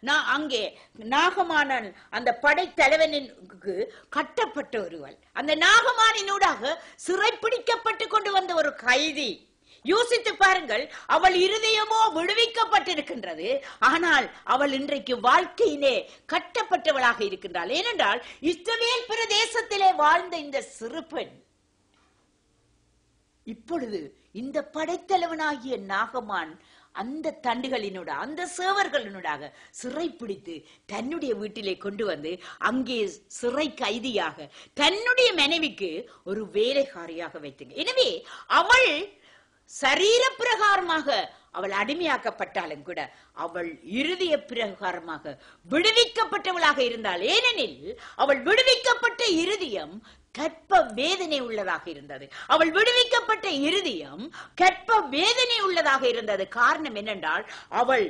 நான் அங்கே நாகமானன் அந்த படைத்தலைவனுக்கு கட்டப்பட்ட ஒருவள், அந்த நாகமானினூடாக சிறைப்பிடிக்கப்பட்டு கொண்டு வந்த ஒரு கைதி. யோசித்து பாருங்கள், அவள் இருதயமோ விடுவிக்கப்பட்டிருக்கின்றது, ஆனால் அவள் இன்றைக்கு வாழ்க்கையிலே கட்டப்பட்டவளாக இருக்கின்றாள். ஏனென்றால் இஸ்ரவேல் பிரதேசத்திலே வாழ்ந்த இந்த சிறு பெண் இப்பொழுது இந்த படைத்தலைவனாகிய நாகமான் அந்த தண்டுகளினோட அந்த சேவர்களினூடாக சிறைப்பிடித்து தன்னுடைய வீட்டிலே கொண்டு வந்து அங்கே சிறை கைதியாக தன்னுடைய மனைவிக்கு ஒரு வேலைக்காரியாக வைத்துங்க. எனவே அவள் சரீர பிரகாரமாக அவள் அடிமையாக்கப்பட்டாலும் கூட அவள் இருதய பிரகாரமாக விடுவிக்கப்பட்டவளாக இருந்தாள். ஏனெனில் அவள் விடுவிக்கப்பட்ட இருதயம் கற்ப வேதனை உள்ளதாக இருந்தது. அவள் விடுவிக்கப்பட்ட இருதயம் கற்ப வேதனை உள்ளதாக இருந்தது. காரணம் என்னென்றால் அவள்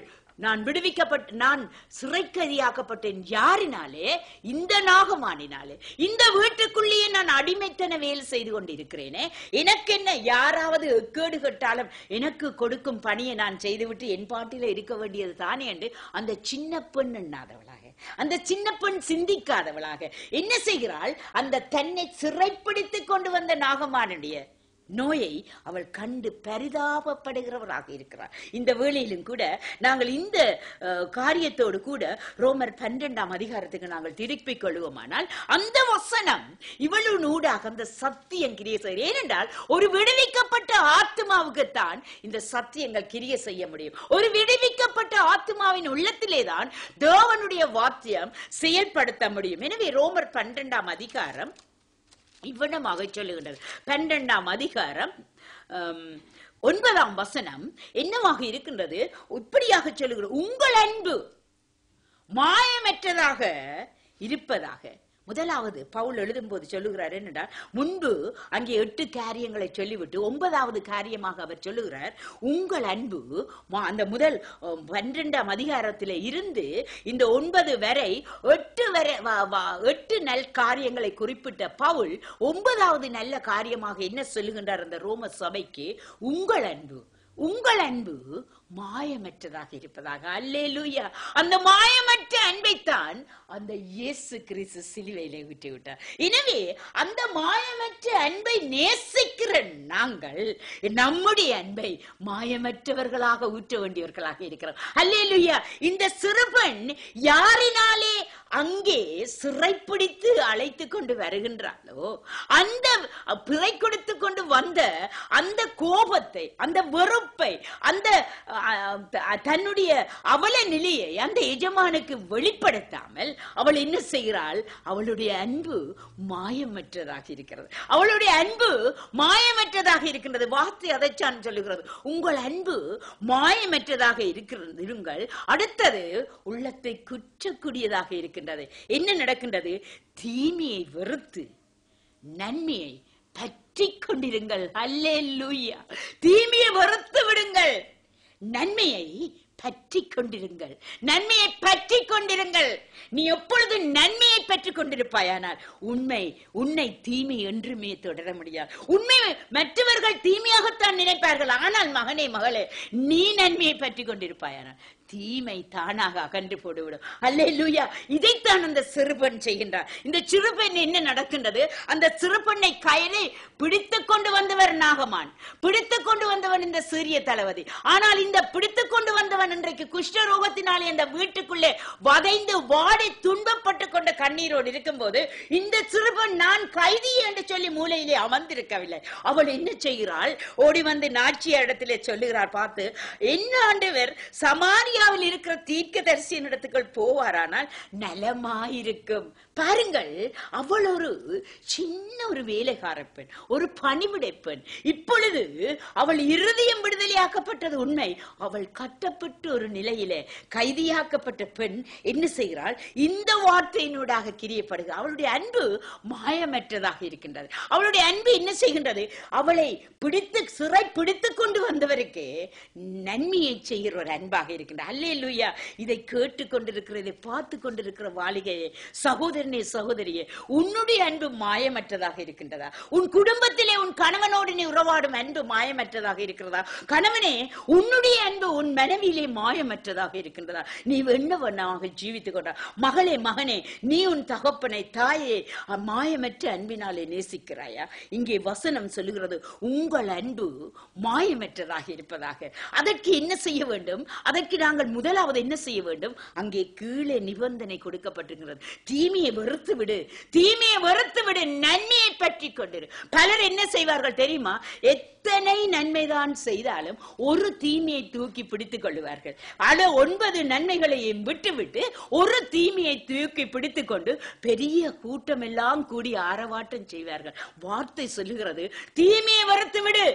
நான் சிறைக்கைதியாக்கப்பட்டேன். யாரினாலே? இந்த நாகமானினாலே. இந்த வீட்டுக்குள்ளேயே நான் அடிமைத்தன வேலை செய்து கொண்டிருக்கிறேனே, எனக்கு என்ன? யாராவது எக்கேடு கட்டாலும் எனக்கு கொடுக்கும் பணியை நான் செய்துவிட்டு என் பாட்டில இருக்க வேண்டியது தானே என்று அந்த சின்ன பெண் எண்ணாதவளாக, அந்த சின்ன பெண் சிந்திக்காதவளாக என்ன செய்கிறாள்? அந்த தன்னை சிறைப்பிடித்துக் கொண்டு வந்த நாகமானுடைய நோயை அவள் கண்டு பரிதாபப்படுகிறவராக இருக்கிறார். இந்த வேளையிலும் கூட நாங்கள் இந்த காரியத்தோடு கூட ரோமர் 12ஆம் அதிகாரத்துக்கு நாங்கள் திருப்பிக் கொள்வோமானால் அந்த வசனம் இவளு நூடாக அந்த சத்தியம் கிரிய செய்ய. ஏனென்றால் ஒரு விடுவிக்கப்பட்ட ஆத்மாவுக்குத்தான் இந்த சத்தியங்கள் கிரிய செய்ய முடியும். ஒரு விடுவிக்கப்பட்ட ஆத்மாவின் உள்ளத்திலேதான் தேவனுடைய வாத்தியம் செயல்படுத்த முடியும். எனவே ரோமர் 12ஆம் அதிகாரம் இவ்வளமாக சொல்லுகின்றது. 12ஆம் அதிகாரம் 9ஆம் வசனம் என்னவாக இருக்கின்றது? இப்படியாக சொல்லுகிறது, உங்கள் அன்பு மாயமற்றதாக இருப்பதாக. முதலாவது பவுல் எழுதும் போது சொல்லுகிறார் என்னென்றால், முன்பு அங்கே 8 காரியங்களை சொல்லிவிட்டு 9வது காரியமாக அவர் சொல்லுகிறார், உங்கள் அன்பு. அந்த முதல் 12ஆம் அதிகாரத்திலே இருந்து இந்த 9 வரை 8 நல் காரியங்களை குறிப்பிட்ட பவுல் 9வது நல்ல காரியமாக என்ன சொல்லுகின்றார் அந்த ரோம சபைக்கு? உங்கள் அன்பு மாயமற்றதாக இருப்பதாக. அல்லேலூயா! அந்த மாயமற்ற அன்பைத்தான் அந்த இயேசு கிறிஸ்து சிலுவையிலே விட்டு விட்டார். எனவே அந்த மாயமற்ற அன்பை நேசிக்கிற நாங்கள் நம்முடைய அன்பை மாயமற்றவர்களாக ஊற்ற வேண்டியவர்களாக இருக்கிறோம். அல்லேலூயா! இந்த சிறுபெண் யாரினாலே அங்கே சிறைப்பிடித்து அழைத்து கொண்டு வருகின்றாளோ, அந்த பிறை கொடுத்து கொண்டு வந்த அந்த கோபத்தை, அந்த வெறுப்பை, அந்த தன்னுடைய அவல நிலையை அந்த எஜமானுக்கு வெளிப்படுத்தாமல் அவள் என்ன செய்கிறாள்? அவளுடைய அன்பு மாயமற்றதாக இருக்கிறது. அவளுடைய அன்பு மாயமற்றதாக இருக்கின்றது. வார்த்தை அதைச்சான் சொல்லுகிறது, உங்கள் அன்பு மாயமற்றதாக இருங்கள். அடுத்தது உள்ளத்தை குற்றக்கூடியதாக இருக்கின்றது. என்ன நடக்கின்றது? தீமையை வெறுத்து நன்மையை பற்றி கொண்டிருங்கள். அல்லேலூயா! தீமையை வெறுத்து விடுங்கள், நன்மையை பற்றி கொண்டிருங்கள். நன்மையை பற்றி கொண்டிருங்கள். நீ எப்பொழுது நன்மையை பற்றிக் கொண்டிருப்பாயானால் உன்னை தீமை என்றுமே தொடர முடியாது. உண்மை மற்றவர்கள் தீமையாகத்தான் நினைப்பார்கள். ஆனால் மகனே, மகளே, நீ நன்மையை பற்றி கொண்டிருப்பாயானால் தீமை தானாக அகன்று போடுவிடும். அல்லேலூயா! இதைத்தான் அந்த சிறுபெண் செய்கின்றார். இந்த சிறுபெண் என்ன நடக்கின்றது? அந்த சிறுபெண்ணை கயிறை பிடித்துக் கொண்டு வந்தவர் நாகமான், பிடித்துக் கொண்டு வந்தவன் இந்த சீரிய தளபதி. ஆனால் இந்த பிடித்துக் கொண்டு வந்தவன் இன்றைக்கு குஷ்டரோகத்தினாலே அந்த வீட்டுக்குள்ளே வதைந்து வாடி துன்பப்பட்டு கொண்ட கண்ணீரோடு இருக்கும் போது இந்த சிறுபெண் நான் கைதி என்று சொல்லி மூலையிலே அமர்ந்திருக்கவில்லை. அவள் என்ன செய்கிறாள்? ஓடி வந்து நாச்சியார் இடத்திலே சொல்லுகிறார், பார்த்து, என்ன ஆண்டவர் சமாரியாவில் இருக்கிற தீர்க்கதரிசியின் இடத்துக்குள் போவாரானால் நலமாயிருக்கும். பாருங்கள், அவள் ஒரு சின்ன ஒரு வேலைக்கார பெண், ஒரு பணிவிடை பெண். இப்பொழுது அவள் இருதயம் விடுதலையாக்கப்பட்டது உண்மை. அவள் கட்டப்பட்டு ஒரு நிலையிலே கைதியாக்கப்பட்ட பெண் என்ன செய்கிறாள்? இந்த வார்த்தையினூடாக கிரியப்படுகிறார். அவளுடைய அன்பு மாயமற்றதாக இருக்கின்றது. அவளுடைய அன்பு என்ன செய்கின்றது? அவளை சிறை பிடித்துக் கொண்டு வந்தவருக்கு நன்மையை செய்கிற ஒரு அன்பாக இருக்கின்றது. அல்லேலூயா. இதை கேட்டுக் கொண்டிருக்கிற, இதை பார்த்து கொண்டிருக்கிற வாலிகையே, சகோதரனே, சகோதரியே, உன்னுடைய அன்பு மாயமற்றதாக இருக்கின்றதா? உன் குடும்பத்திலே உன் கணவனோடு நீ உறவாடும் அன்பு மாயமற்றதாக இருக்கிறதா? கணவனே, உன்னுடைய அன்பு உன் மனைவியிலே மாயமற்றதாக இருக்கின்றதா? நீ என்னவனாக ஜீவித்துக் கொண்டா? மகளே, மகனே, நீ உன் தகப்பனை, தாயே மாயமற்ற அன்பினாலே நேசிக்கிறாயா? இங்கே வசனம் சொல்லுகிறது, உங்கள் அன்பு மாயமற்றதாக இருப்பதாக. அதற்கு என்ன செய்ய வேண்டும்? அதற்கு நாங்கள் முதலாவது என்ன செய்ய வேண்டும்? அங்கே கீழே நிபந்தனை கொடுக்கப்பட்டிருக்கிறது. தீமையை வெறுத்து விடு, தீமையை வெறுத்து விடு, நன்மையை பற்றி கொண்டிரு. பலர் என்ன செய்வார்கள் தெரியுமா? எத்தனை நன்மைதான் செய்தாலும் ஒரு தீமையை தூக்கி பிடித்துக் கொள்வார்கள். அத 9 நன்மைகளையும் விட்டுவிட்டு ஒரு தீமையை தூக்கி பிடித்துக் கொண்டு பெரிய கூட்டம் எல்லாம் கூடி ஆரவாட்டம் செய்வார்கள். வார்த்தை சொல்லுகிறது, தீமையை வெறுத்து விடு,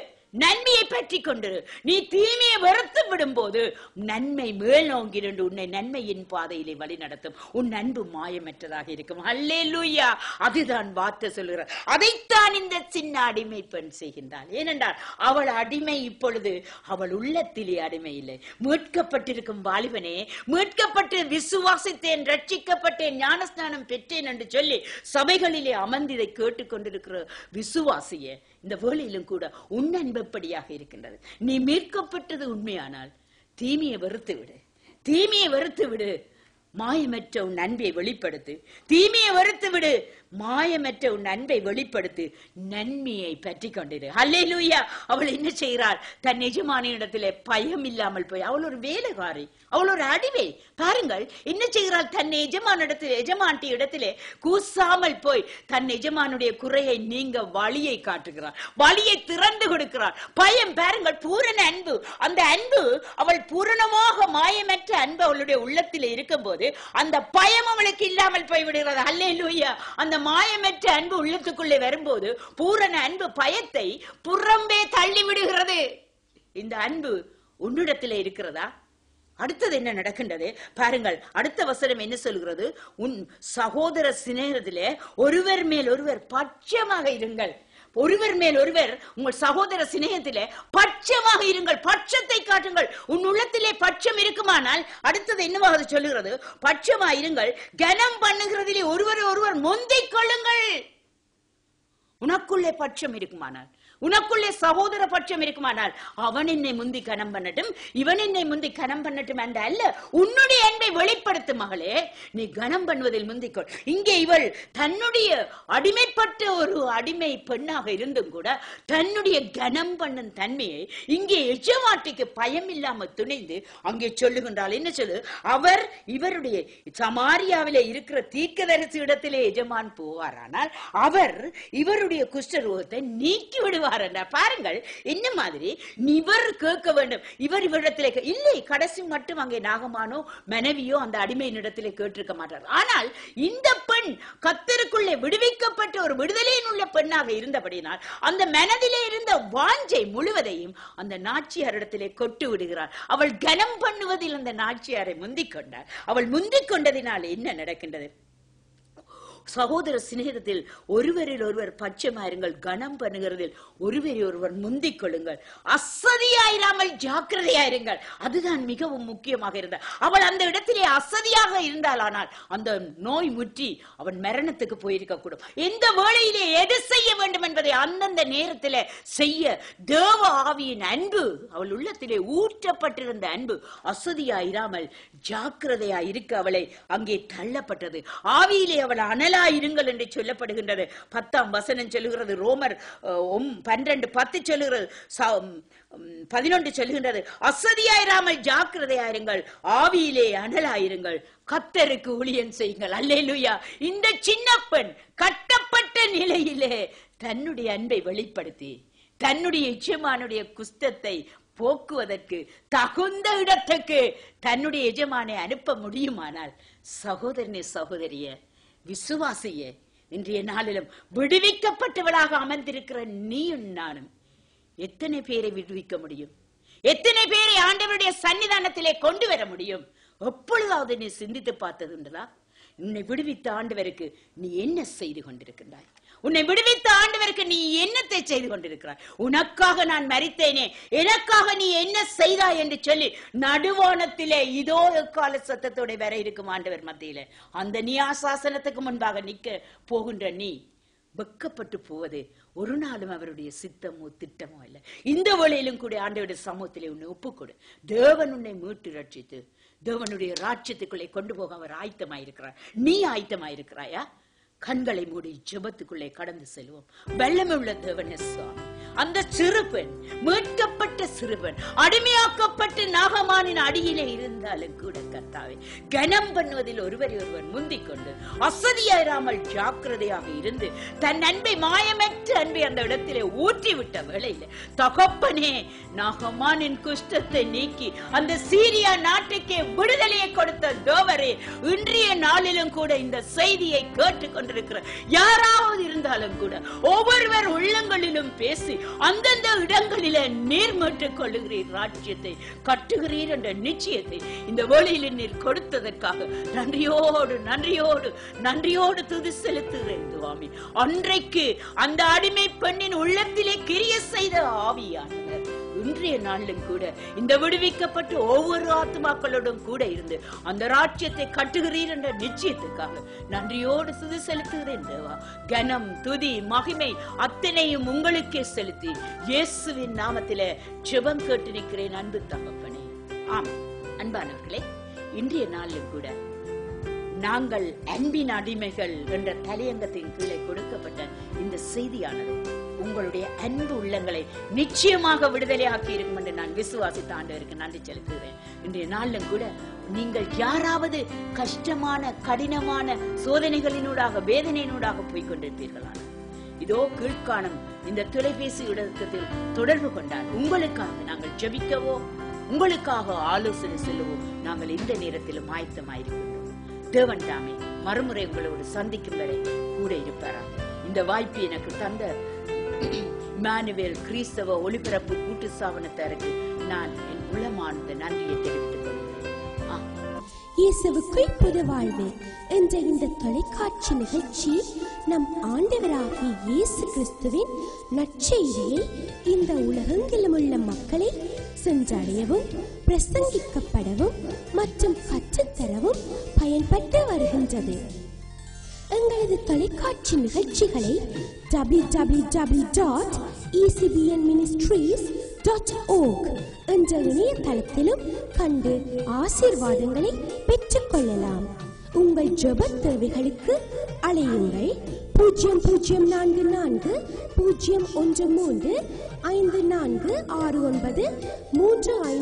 நன்மையை பற்றி கொண்டு. நீ தீமையை வெறுத்து விடும் போது நன்மை மேல் நோங்கி நின்று உன்னை நன்மையின் பாதையிலே வழி நடத்தும். உன் அன்பு மாயமற்றதாக இருக்கும். அல்லேலூயா. அதுதான் வார்த்தை சொல்லுகிறார். அதைத்தான் இந்த சின்ன அடிமை பெண் செய்கின்றாள். ஏனென்றால் அவள் அடிமை, இப்பொழுது அவள் உள்ளத்திலே அடிமை இல்லை. மீட்கப்பட்டிருக்கும் வாலிபனே, மீட்கப்பட்டு விசுவாசித்தேன், ரட்சிக்கப்பட்டேன், ஞானஸ்நானம் பெற்றேன் என்று சொல்லி சபைகளிலே அமர்ந்து இதை கேட்டுக்கொண்டிருக்கிற விசுவாசியே, இந்த வேளையிலும் கூட உன் அன்பு எப்படியாக இருக்கின்றது? நீ மீட்கப்பட்டது உண்மையானால் தீமையை வெறுத்து விடு, தீமையை வெறுத்து விடு, மாயமற்ற உன் அன்பை வெளிப்படுத்து. தீமையை வெறுத்து விடு, மாயமற்ற உன் அன்பை வெளிப்படுத்து, நன்மையை பற்றி கொண்டிரு. அல்லேலூயா. அவள் என்ன செய்கிறாள்? தன் எஜமானியிடத்திலே பயம் இல்லாமல் போய், அவள் ஒரு வேலைக்காரி, அவள் ஒரு அடிமை. பாருங்கள் என்ன செய்கிறாள்? தன் எஜமான்டி இடத்திலே கூசாமல் போய் தன் எஜமானுடைய குறையை நீங்க வழியை காட்டுகிறாள், வழியை திறந்து கொடுக்கிறாள். பயம் பாருங்கள், பூரண அன்பு. அந்த அன்பு, அவள் பூரணமாக மாயமற்ற அன்பு அவளுடைய உள்ளத்திலே இருக்கும் போது அந்த பயம் அவளுக்கு இல்லாமல் போய்விடுகிறது. அல்லேலூயா. அந்த மாயமற்ற அன்பு உள்ளத்துக்குள்ளே வரும்போது பூரண அன்பு பயத்தை புறம்பே தள்ளி விடுகிறது. இந்த அன்பு உன்னிடத்திலே இருக்கிறதா? அடுத்தது என்ன நடக்கின்றது பாருங்கள். அடுத்த வசனம் என்ன சொல்கிறது? உன் சகோதர சிநேகத்திலே ஒருவர் மேல் ஒருவர் பட்சமாக இருங்கள். ஒருவர் மேல் ஒருவர் உங்கள் சகோதர சிநேகத்திலே பட்சமாக இருங்கள், பட்சத்தை காட்டுங்கள். உன் உள்ளத்திலே பட்சம் இருக்குமானால் அடுத்தது என்னவாக சொல்லுகிறது? பட்சமாக இருங்கள், கனம் பண்ணுகிறதிலே ஒருவர் ஒருவர் முந்திக் கொள்ளுங்கள். உனக்குள்ளே பட்சம் இருக்குமானால், உனக்குள்ளே சகோதர பட்சம் இருக்குமானால், அவன் என்னை முந்தி கனம் பண்ணட்டும், இவன் என்னை முந்தி கனம் பண்ணட்டும் என்ற அல்ல, உன்னுடைய அன்பை வெளிப்படுத்தும் மகளே. நீ கனம் பண்ணுவதில் முந்திக்கொள். இங்கே இவள் தன்னுடைய அடிமைப்பட்ட ஒரு அடிமை பெண்ணாக இருந்தும் கூட தன்னுடைய கனம் பண்ணும் தன்மையை இங்கே எஜமாட்டிக்கு பயம் இல்லாமல் துணிந்து அங்கே சொல்லுகின்றாள். என்ன சொல்லு? அவர் இவருடைய சமாரியாவிலே இருக்கிற தீர்க்கதரிசி இடத்திலே எஜமான் போவாரானால் அவர் இவருடைய குஷ்டரோகத்தை நீக்கி விடுவார். பாருங்கள் என்ன மாதிரி. இவர் கேட்க வேண்டும், இவர் இவரிடத்திலே இல்லை. கடைசி மட்டும் அங்கே நாகமானோ மனைவியோ அந்த அடிமையின் இடத்திலே கேட்டிருக்க மாட்டார். ஆனால் இந்த பெண் கர்த்தருக்குள்ளே விடுவிக்கப்பட்ட ஒரு விடுதலையின் உள்ள பெண்ணாக இருந்தபடினால் அந்த மனதிலே இருந்த வாஞ்சை முழுவதையும் அந்த நாச்சியாரிடத்திலே கொட்டு விடுகிறார். அவள் கனம் பண்ணுவதில் அந்த நாச்சியாரை முந்திக் கொண்டார். அவள் முந்திக் கொண்டதினால் என்ன நடக்கின்றது? சகோதர சிநேகத்தில் ஒருவரில் ஒருவர் பட்சமாயிருங்கள், கனம் பண்ணுகிறதில் ஒருவரை ஒருவர் முந்திக் கொள்ளுங்கள், அசதியாயிராமல் ஜாக்கிரதையாயிருங்கள். அதுதான் மிகவும் முக்கியமாக இருந்தார். அவள் அந்த இடத்திலே அசதியாக இருந்தால், ஆனால் அந்த நோய் முற்றி அவன் மரணத்துக்கு போயிருக்க கூடும். எந்த வேளையிலே எது செய்ய வேண்டும் என்பதை அந்தந்த நேரத்திலே செய்ய தேவ ஆவியின் அன்பு, அவள் உள்ளத்திலே ஊற்றப்பட்டிருந்த அன்பு அசதியாயிராமல் ஜாக்கிரதையா இருக்க அவளை அங்கே தள்ளப்பட்டது. ஆவியிலே அவள் அனலா இருங்கள் என்று சொல்லப்படுகின்றது. 10ஆம் வசனம் சொல்லுகிறது. ரோமர் 12:10 சொல்லுகிறது. 11 சொல்லுகின்றது. அசதியாயிராமல் ஜாக்கிரதையாயிருங்கள், ஆவியிலே அனலாயிருங்கள், கர்த்தருக்கு ஊழியம் செய்யுங்கள். அல்லேலூயா. இந்த சின்ன பெண் கட்டப்பட்ட நிலையிலே தன்னுடைய அன்பை வெளிப்படுத்தி தன்னுடைய எஜமானுடைய குஷ்டத்தை போக்குவதற்கு தகுந்த இடத்துக்கு தன்னுடைய எஜமானை அனுப்ப முடியுமானால், சகோதரனே, சகோதரிய, விசுவாசியே, இன்றைய நாளிலும் விடுவிக்கப்பட்டவளாக அமர்ந்திருக்கிற நீயும் நானும் எத்தனை பேரை விடுவிக்க முடியும்? எத்தனை பேரை ஆண்டவருடைய சன்னிதானத்திலே கொண்டு வர முடியும்? எப்பொழுதாவது நீ சிந்தித்து பார்த்தது உண்டா? உன்னை விடுவித்த ஆண்டவருக்கு நீ என்ன செய்து கொண்டிருக்கின்றாய்? உன்னை விடுவித்த ஆண்டவருக்கு நீ என்னத்தை செய்து கொண்டிருக்கிறாய்? உனக்காக நான் மரித்தேனே, எனக்காக நீ என்ன செய்தாய் என்று சொல்லி நடுவானத்திலே இதோ எக்கால சத்தத்தோட வர இருக்கும் ஆண்டவர் மத்தியில அந்த நியாசாசனத்துக்கு முன்பாக நிக்க போகின்ற நீ வெக்கப்பட்டு போவது ஒரு நாளும் அவருடைய சித்தமோ திட்டமோ இல்லை. இந்த வேளையிலும் கூட ஆண்டவருடைய சமூகத்திலே உன்னை ஒப்புக்கொடு. தேவன் உன்னை மீட்டு ரட்சித்து தேவனுடைய ராஜ்யத்துக்குள்ளே கொண்டு போக அவர் ஆயத்தமாயிருக்கிறார். நீ ஆயத்தமாயிருக்கிறாயா? கண்களை மூடி ஜெபத்துக்குள்ளே கடந்து செல்வோம். வல்லமையுள்ள தேவனே சுவாமி, அந்த சிறுபெண், மீட்கப்பட்ட சிறுபெண், அடிமையாக்கப்பட்டு நாகமானின் அடியிலே இருந்தாலும் கூட கர்த்தாவே கனம் பண்ணுவதில் ஒருவரை ஒருவர் முந்திக் கொண்டு அசதியாயிராமல் ஜாக்கிரதையாக இருந்து தன் அன்பை, மாயமற்ற அன்பை அந்த இடத்திலே ஊற்றிவிட்ட வேளையில தகப்பனே, நாகமானின் குஷ்டத்தை நீக்கி அந்த சீரியா நாட்டுக்கே விடுதலையை கொடுத்த தேவரே, இன்றைய நாளிலும் கூட இந்த செய்தியை கேட்டுக்கொண்டு யாராவது இருந்தாலும் கூட ஒவ்வொருவர் உள்ளங்களிலும் பேசி அந்தந்த இடங்களில நீர் மீட்டுக் கொள்ளுகிறீர், ராஜ்யத்தை கட்டுகிறீர் என்ற நிச்சயத்தை இந்த வேளையில் நீர் கொடுத்ததற்காக நன்றியோடு நன்றியோடு நன்றியோடு துதி செலுத்துகிறேன் சுவாமி. அன்றைக்கு அந்த அடிமை பெண்ணின் உள்ளத்திலே கிரிய செய்த ஆவியானவர் இன்றைய நாளிலும் கூட இந்த விடுவிக்கப்பட்டு ஒவ்வொரு ஆத்மாக்களோடும் கூட இருந்து அந்த ராஜ்யத்தை கட்டுகிறீர் என்ற நிச்சயத்துக்காக நன்றியோடு துதி செலுத்துகிறேன் தேவா. கனம், துதி, மகிமை அத்தனையும் உங்களுக்கே செலுத்தி இயேசுவின் நாமத்திலே ஜெபம் கேட்டு நிற்கிறேன் அன்பு தகப்பனே. ஆம் அன்பானவர்களே, இன்றைய நாளிலும் கூட நாங்கள் அன்பின் அடிமைகள் என்ற தலையங்கத்தின் கீழே கொடுக்கப்பட்ட இந்த செய்தியானது உங்களுடைய அன்பு உள்ளங்களை நிச்சயமாக விடுதலையாக்கி இருக்கும் என்று நான் விசுவாசித்த ஆண்டவருக்கு நன்றி செலுத்துகிறேன். இன்றைய நாளிலும் கூட நீங்கள் யாராவது கஷ்டமான, கடினமான சோதனைகளினூடாக, வேதனையினூடாக போய்கொண்டிருப்பீர்களான இதோ கீழ்காணும் இந்த தொலைபேசி இடத்தில் தொடர்பு கொண்டால் உங்களுக்காக நாங்கள் ஜெபிக்கவோ, உங்களுக்காக ஆலோசனை செல்லவோ நாங்கள் இந்த நேரத்திலும் ஆயத்தமாயிருக்கின்றோம். தேவன் தாமே மறுமுறை உங்களோடு சந்திக்கும் வரை கூட இருப்பாரா. இந்த வாய்ப்பு எனக்கு தந்த இமானுவேல் கிறிஸ்தவ ஒளிபரப்பு கூட்டு ஸ்தாபனத்தாருக்கு நான் என் உள்ளமார்ந்த நன்றியை தெரிவித்துக் கொள்கிறேன். இயேசுவுக்குள் புது வாழ்வு என்ற இந்த தொலைக்காட்சி நிகழ்ச்சி நம் ஆண்டவராகிய இயேசு கிறிஸ்துவின் நற்செய்தியை இந்த உலகெங்கிலும் உள்ள மக்களை சென்றடையவும், பிரசங்கிக்கப்படவும் மற்றும் கற்றுத்தரவும் பயன்பட்டு வருகின்றது. எங்களது தொலைக்காட்சி நிகழ்ச்சிகளை www.ecbnministries.org என்ற இணையதளத்திலும் கண்டு ஆசீர்வாதங்களை பெற்றுக் கொள்ளலாம். உங்கள் ஜெப தேவைகளுக்கு அழையுங்கள் 0044 013 546935